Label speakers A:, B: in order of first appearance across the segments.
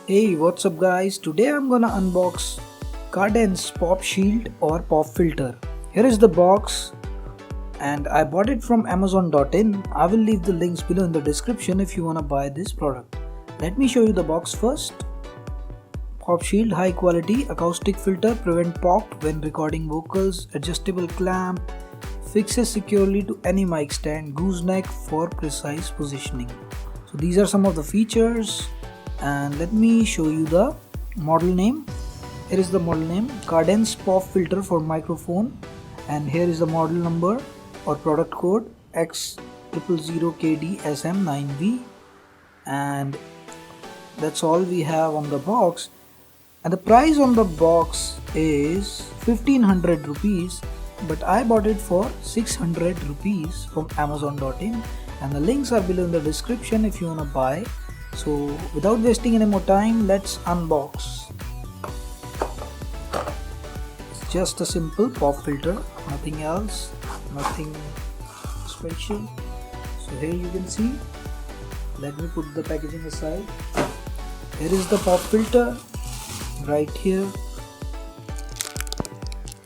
A: Hey, what's up guys? Today I'm gonna unbox Kadence pop shield or pop filter. Here is the box and I bought it from amazon.in. I will leave the links below in the description if you wanna buy this product. Let me show you the box first. Pop shield high quality acoustic filter, prevent pop when recording vocals, adjustable clamp, fixes securely to any mic stand, gooseneck for precise positioning. So these are some of the features. And let me show you the model name. Here is the model name, Kadence pop filter for microphone, and here is the model number or product code X000KDSM9V, and that's all we have on the box. And the price on the box is 1500 rupees, but I bought it for 600 rupees from amazon.in, and the links are below in the description if you wanna buy. So without wasting any more time, let's unbox. It's just a simple pop filter, nothing else, nothing special. So here you can see, let me put the packaging aside. Here is the pop filter right here.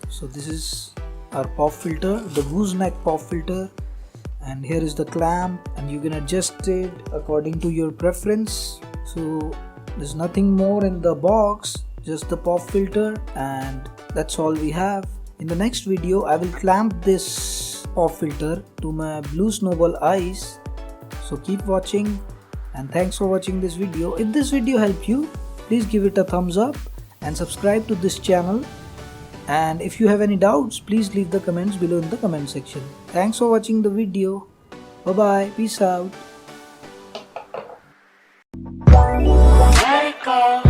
A: So this is our pop filter, the gooseneck pop filter. And here is the clamp, and you can adjust it according to your preference. So there's nothing more in the box, just the pop filter, and that's all we have. In the next video I will clamp this pop filter to my blue snowball eyes. So keep watching, and thanks for watching this video. If this video helped you, please give it a thumbs up and subscribe to this channel. And if you have any doubts, please leave the comments below in the comment section. Thanks for watching the video. Bye bye. Peace out.
B: Let it go.